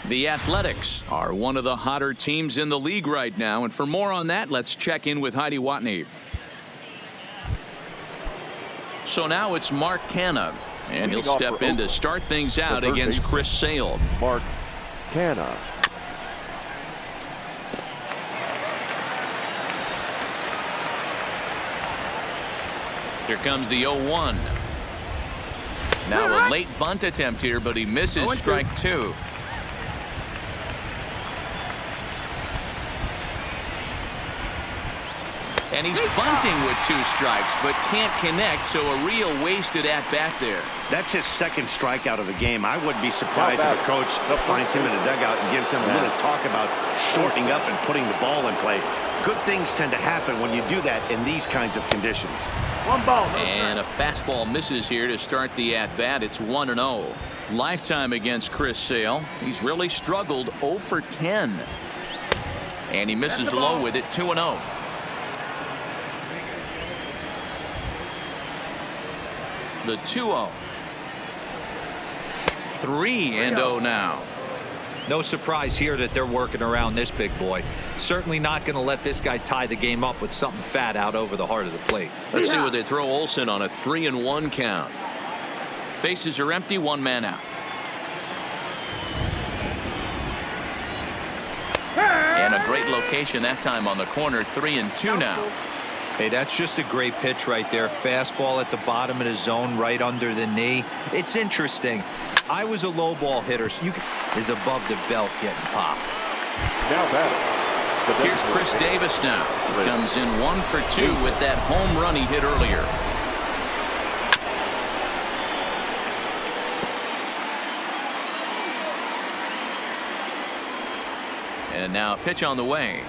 The Athletics are one of the hotter teams in the league right now, and for more on that, let's check in with Heidi Watney. So now it's Mark Canha, and he'll step in to start things out against Chris Sale. Mark Canha. Here comes the 0-1. Now a late bunt attempt here, but he misses strike two. And he's bunting with two strikes, but can't connect, so a real wasted at-bat there. That's his second strikeout of the game. I wouldn't be surprised if a coach finds him in the dugout and gives him a little talk about shortening up and putting the ball in play. Good things tend to happen when you do that in these kinds of conditions. One ball. And a fastball misses here to start the at-bat. It's 1-0. Lifetime against Chris Sale. He's really struggled 0 for 10. And he misses low with it, 2-0. The 2-0. 3-0 now. No surprise here that they're working around this big boy. Certainly not going to let this guy tie the game up with something fat out over the heart of the plate. Let's see what they throw Olson on a 3-1 count. Bases are empty, one man out. And a great location that time on the corner. 3-2 now. Hey, that's just a great pitch right there. Fastball at the bottom of the zone, right under the knee. It's interesting. I was a low ball hitter, so is above the belt getting popped. Now batting. Here's Chris Davis now. Comes in 1 for 2 with that home run he hit earlier. And now a pitch on the way.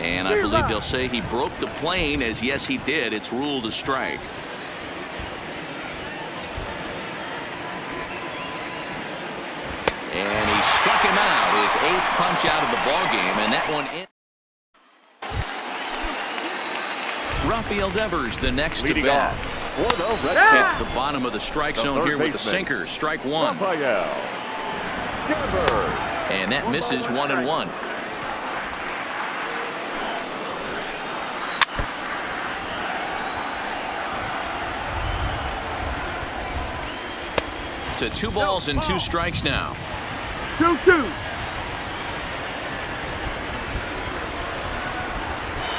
And I believe they'll say he broke the plane, as yes he did. It's ruled a strike. And he struck him out, his 8th punch out of the ball game, and that one in. Rafael Devers the next to bat. Hits the bottom of the strike zone here with the sinker. Strike one. And that misses 1-1. To 2 balls and 2 strikes now. 2-2.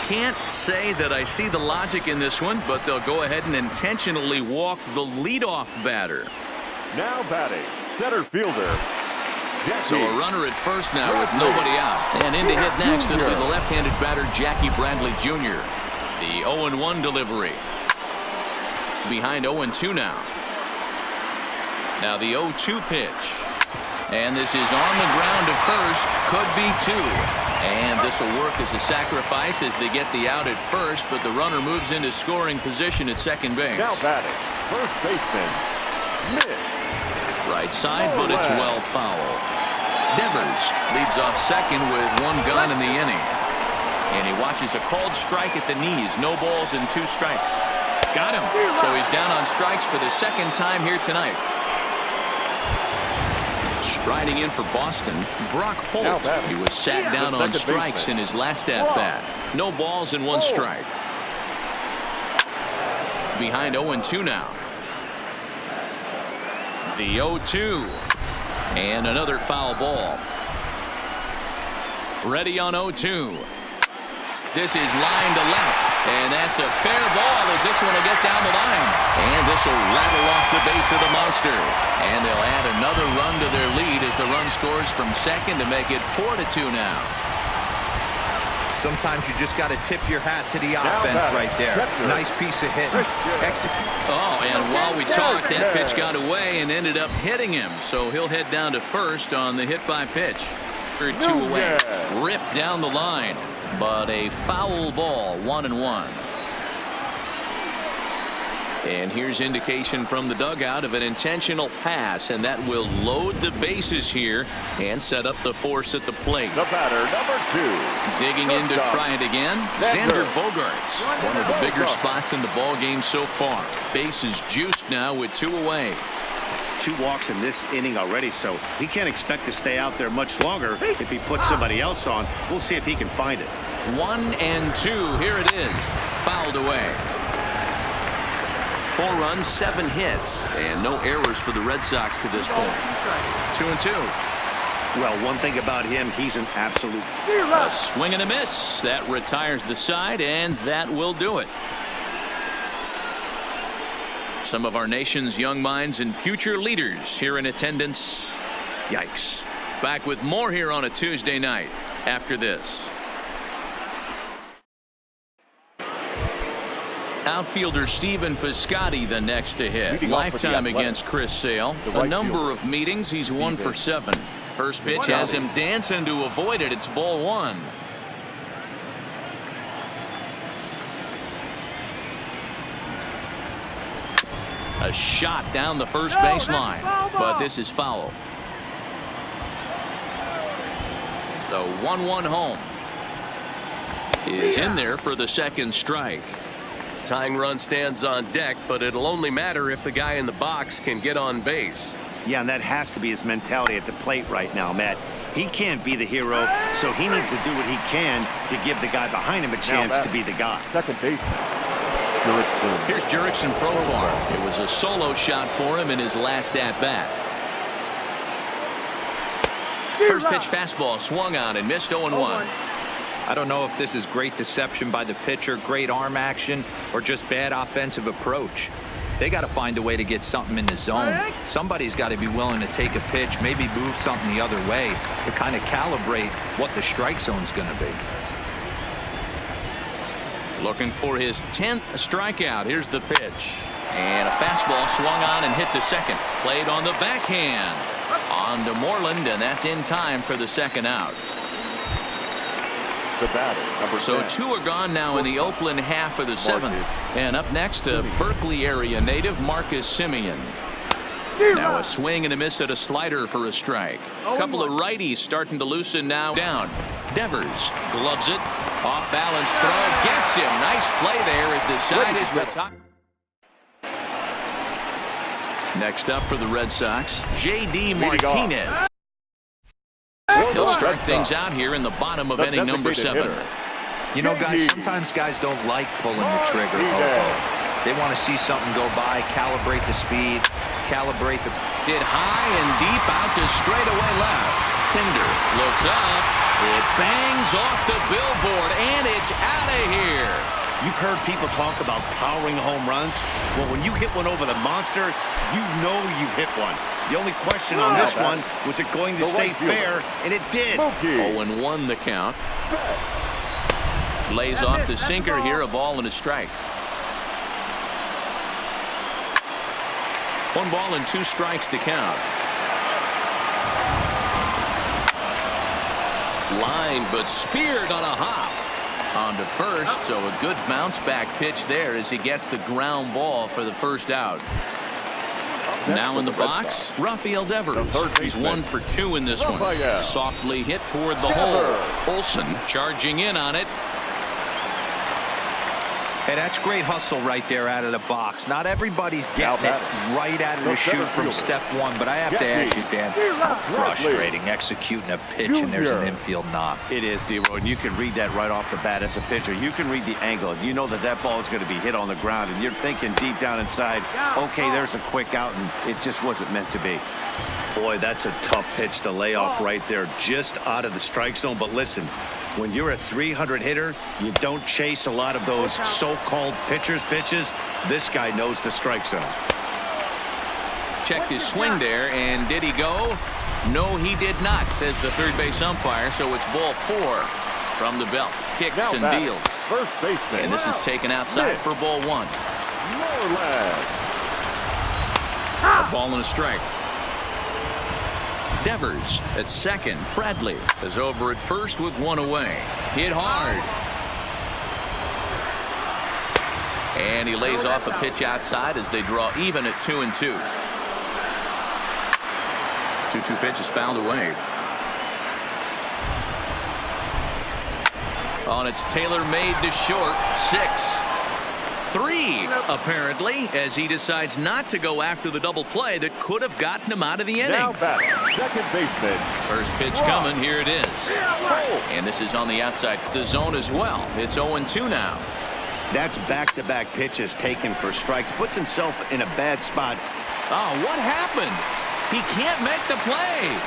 Can't say that I see the logic in this one, but they'll go ahead and intentionally walk the leadoff batter. Now batting, center fielder. So a runner at first now with nobody out. And in to hit next, it'll be the left-handed batter Jackie Bradley Jr. The 0-1 delivery. Behind 0-2 now. Now the 0-2 pitch. And this is on the ground to first. Could be 2. And this will work as a sacrifice as they get the out at first, but the runner moves into scoring position at second base. Now batting, first baseman, Mitch. Right side, but it's well foul. Devers leads off second with 1 gone in the inning. And he watches a called strike at the knees. No balls and 2 strikes. Got him. So he's down on strikes for the 2nd time here tonight. Striding in for Boston, Brock Now Holt. batting. He was sat Yeah, down the on second strikes baseman. in his last at-bat. No balls and one strike. Behind 0-2 now. The 0-2. And another foul ball. Ready on 0-2. This is line to left. And that's a fair ball as this one will get down the line. And this will rattle off the base of the monster. And they'll add another run to their lead as the run scores from second to make it 4-2 now. Sometimes you just got to tip your hat to the Now offense batting. right there. Catcher. Nice piece of hitting. Execute. Oh, and while we talked, that pitch got away and ended up hitting him. So he'll head down to first on the hit by pitch. For 2 away. Ripped down the line. But a foul ball, 1-1. And here's indication from the dugout of an intentional pass, and that will load the bases here and set up the force at the plate. The batter, number 2. Digging in to try it again, Xander Bogaerts. One of the bigger spots in the ball game so far. Bases juiced now with 2 away. 2 walks in this inning already, so he can't expect to stay out there much longer if he puts somebody else on. We'll see if he can find it. 1-2. Here it is. Fouled away. 4 runs, 7 hits, and no errors for the Red Sox to this point. 2-2. Well, one thing about him, he's an absolute. A swing and a miss. That retires the side, and that will do it. Some of our nation's young minds and future leaders here in attendance. Yikes. Back with more here on a Tuesday night after this. Outfielder Stephen Piscotty the next to hit. Leading off for the Lifetime Athletics. against Chris Sale. The A right number fielder. of meetings. He's 1 for 7. First pitch has him dancing to avoid it. It's ball 1. A shot down the first baseline, but this is foul. The 1-1 home is in there for the second strike. Tying run stands on deck, but it'll only matter if the guy in the box can get on base. Yeah, and that has to be his mentality at the plate right now, Matt. He can't be the hero, so he needs to do what he can to give the guy behind him a chance to be the guy. Second baseman, Jurickson. Here's Jurickson Profar. It was a solo shot for him in his last at-bat. First pitch fastball swung on and missed 0-1. I don't know if this is great deception by the pitcher, great arm action, or just bad offensive approach. They got to find a way to get something in the zone. Somebody's got to be willing to take a pitch, maybe move something the other way to kind of calibrate what the strike zone's going to be. Looking for his 10th strikeout. Here's the pitch. And a fastball swung on and hit to second. Played on the backhand. On to Moreland, and that's in time for the second out. The batter, number So 10. 2 are gone now in the Oakland half of the 7th. And up next, a Berkeley area native, Marcus Semien. Now a swing and a miss at a slider for a strike. A couple of righties starting to loosen now. Down. Devers gloves it. Off balance throw. Gets him. Nice play there as the side is retired. Next up for the Red Sox, J.D. Martinez. He'll strike things out here in the bottom of inning number 7. You know, guys, sometimes guys don't like pulling the trigger. They want to see something go by, calibrate the speed, calibrate the. Hit high and deep out to straightaway left. Pinder looks up. It bangs off the billboard, and it's out of here. You've heard people talk about powering home runs. Well, when you hit one over the monster, you know you hit one. The only question on this one was it going to stay fair, and it did. 0-1 the count. Lays off the sinker here, a ball and a strike. 1 ball and 2 strikes to count. Line, but speared on a hop. On to first, so a good bounce back pitch there as he gets the ground ball for the first out. Now in the box, Rafael Devers. He's 1 for 2 in this one. Softly hit toward the hole. Olsen charging in on it. Hey, that's great hustle right there out of the box. Not everybody's getting it right out of the chute from step one, but I have to ask you, Dan, how frustrating executing a pitch and there's an infield knock. It is, D-Roy, and you can read that right off the bat as a pitcher. You can read the angle. You know that that ball is going to be hit on the ground, and you're thinking deep down inside, okay, there's a quick out, and it just wasn't meant to be. Boy, that's a tough pitch to lay off right there, just out of the strike zone. But listen, when you're a 300 hitter, you don't chase a lot of those so-called pitchers' pitches. This guy knows the strike zone. Checked his swing there, and did he go? No, he did not, says the third base umpire. So it's ball 4 from the belt. Kicks and deals. First baseman. And this is taken outside for ball 1. Norlander. A ball and a strike. Devers at second. Bradley is over at first with 1 away. Hit hard. And he lays off a pitch outside as they draw even at 2-2. 2-2 pitch is fouled away. Oh, and it's Taylor made to short. 6-3 apparently, as he decides not to go after the double play that could have gotten him out of the inning. Now batting, second baseman. First pitch coming. Here it is. And this is on the outside the zone as well. It's 0-2 now. That's back-to-back pitches taken for strikes. Puts himself in a bad spot. Oh, what happened? He can't make the play.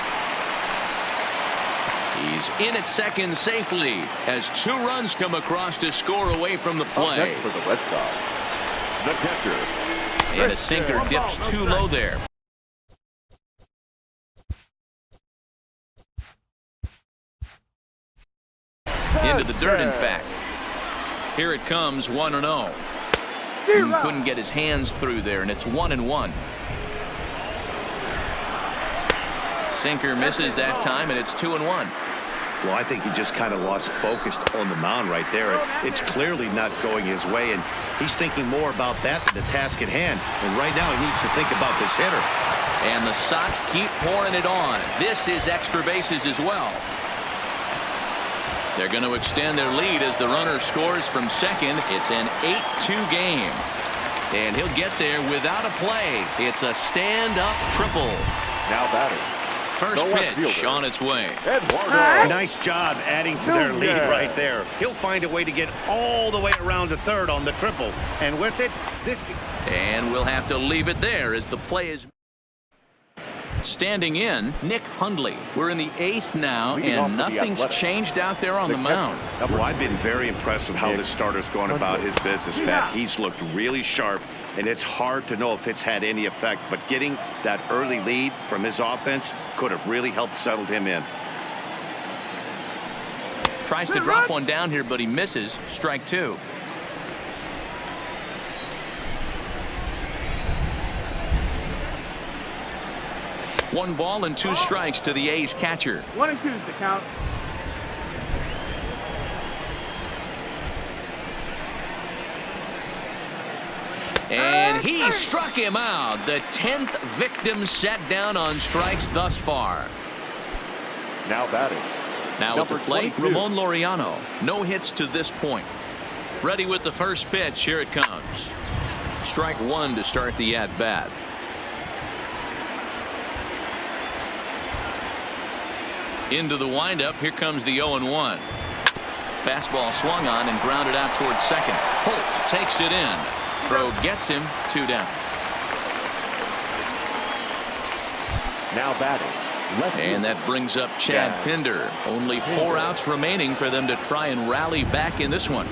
He's in at second safely as 2 runs come across to score away from the Up play. next for the Red Sox, the catcher. And a sinker dips too low there. Into the dirt, in fact. Here it comes, 1-0. Couldn't get his hands through there, and it's 1-1. Sinker misses that time, and it's 2-1. Well, I think he just kind of lost focus on the mound right there. It's clearly not going his way, and he's thinking more about that than the task at hand. And right now, he needs to think about this hitter. And the Sox keep pouring it on. This is extra bases as well. They're going to extend their lead as the runner scores from second. It's an 8-2 game. And he'll get there without a play. It's a stand-up triple. Now batting. First the left pitch fielder, on its way. Eduardo. Nice job adding to their lead right there. He'll find a way to get all the way around to third on the triple. And with it, this... And we'll have to leave it there as the play is... Standing in, Nick Hundley. We're in the 8th now, and nothing's changed out there on the mound. Well, I've been very impressed with how this starter's going about his business, Pat. He's looked really sharp, and it's hard to know if it's had any effect, but getting that early lead from his offense could have really helped settle him in. Tries to drop one down here, but he misses. Strike 2. One ball and 2 strikes to the A's catcher. 1-2 is the count. And he struck him out. The 10th victim set down on strikes thus far. Now batting. Now at the Number plate, 22. Ramon Laureano. No hits to this point. Ready with the first pitch. Here it comes. Strike 1 to start the at-bat. Into the windup. Here comes the 0-1. Fastball swung on and grounded out towards second. Holt takes it in. Throw gets him. 2 down. Now batting. Left And that brings up Chad Pinder. Only 4 outs remaining for them to try and rally back in this one.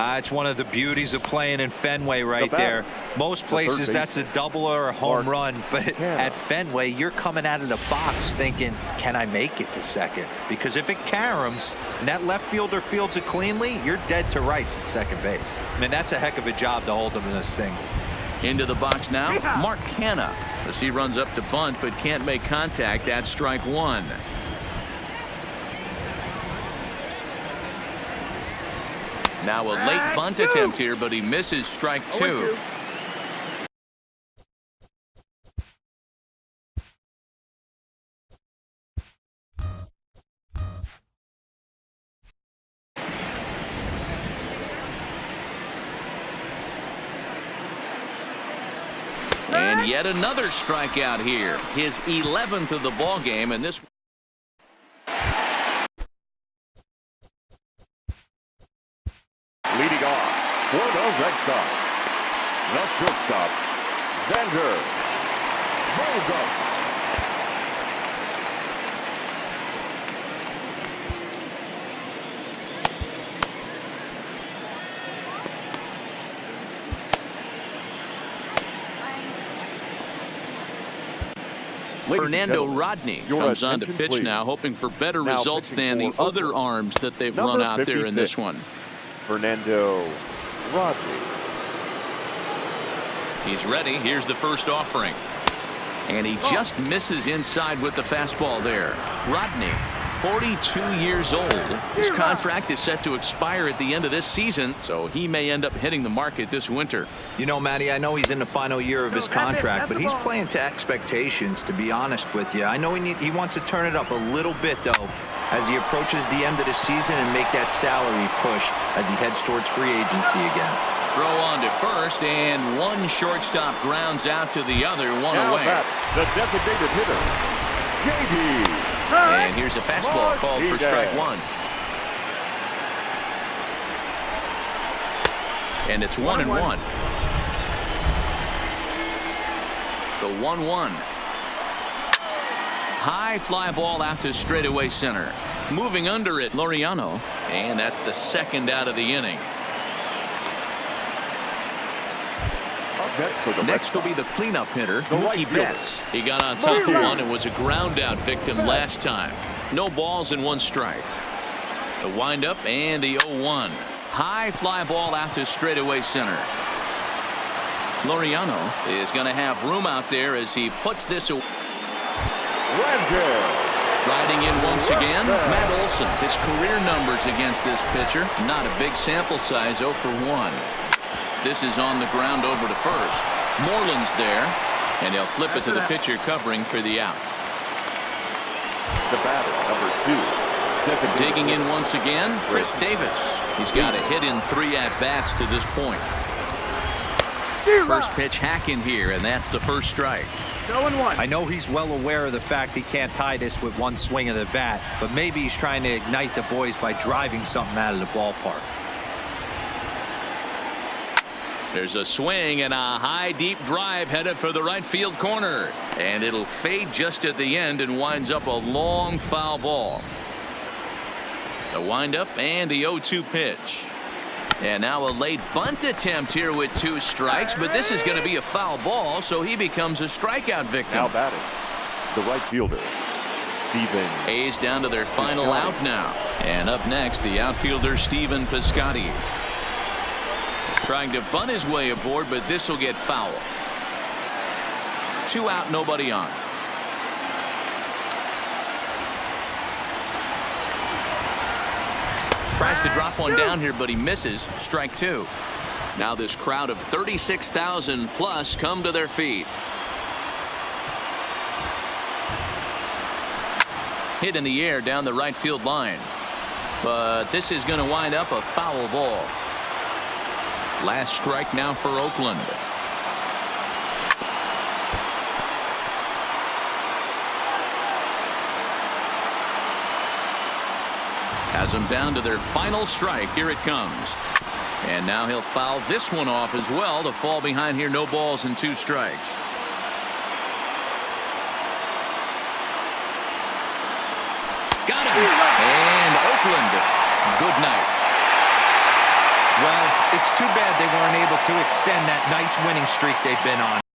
It's one of the beauties of playing in Fenway right there. Most places third that's a double or a home run, but at Fenway you're coming out of the box thinking, can I make it to second? Because if it caroms and that left fielder fields it cleanly, you're dead to rights at second base. I mean, that's a heck of a job to hold him in a single. Into the box now, Mark Canha. As he runs up to bunt but can't make contact. That's strike 1. Now a late bunt attempt here, but he misses strike 2. Yet another strikeout here. His 11th of the ball game, and this. Leading off for the Red Sox, the shortstop, Xander Bogaerts. Fernando Rodney comes on to pitch now, hoping for better results than the other arms that they've run out there in this one. Fernando Rodney. He's ready. Here's the first offering. And he just misses inside with the fastball there. Rodney, 42 years old. His contract is set to expire at the end of this season, so he may end up hitting the market this winter. You know, Matty, I know he's in the final year of his contract, but he's playing to expectations, to be honest with you. I know he wants to turn it up a little bit, though, as he approaches the end of the season and make that salary push as he heads towards free agency again. Throw on to first, and one shortstop grounds out to the other, one Now away. that's the designated hitter, JD. And here's a fastball called for strike one. And it's 1-1. The 1-1. High fly ball out to straightaway center. Moving under it, Laureano. And that's the second out of the inning. Next will be the cleanup hitter, Mookie Betts. He got on top of one and was a ground out victim last time. No balls and one strike. The windup and the 0-1. High fly ball out to straightaway center. Laureano is going to have room out there as he puts this away. Riding in once again, Matt Olson. His career numbers against this pitcher, not a big sample size, 0 for 1. This is on the ground over to first. Moreland's there, and he'll flip it to the pitcher covering for the out. The batter, number 2. Digging in once again, Chris Davis. He's got a hit in 3 at-bats to this point. First pitch hacking here, and that's the first strike. I know he's well aware of the fact he can't tie this with one swing of the bat, but maybe he's trying to ignite the boys by driving something out of the ballpark. There's a swing and a high deep drive headed for the right field corner, and it'll fade just at the end and winds up a long foul ball. The windup and the 0-2 pitch. And now a late bunt attempt here with 2 strikes, but this is going to be a foul ball, so he becomes a strikeout victim. Now batting, the right fielder, Stephen. A's down to their final out now. And up next, the outfielder Stephen Piscotty. Trying to bunt his way aboard, but this will get foul. 2 out, nobody on. Tries to drop one down here, but he misses. Strike 2. Now this crowd of 36,000 plus come to their feet. Hit in the air down the right field line. But this is going to wind up a foul ball. Last strike now for Oakland. Has them down to their final strike. Here it comes. And now he'll foul this one off as well to fall behind here. No balls and 2 strikes. Got him. And Oakland, good night. Well, it's too bad they weren't able to extend that nice winning streak they've been on.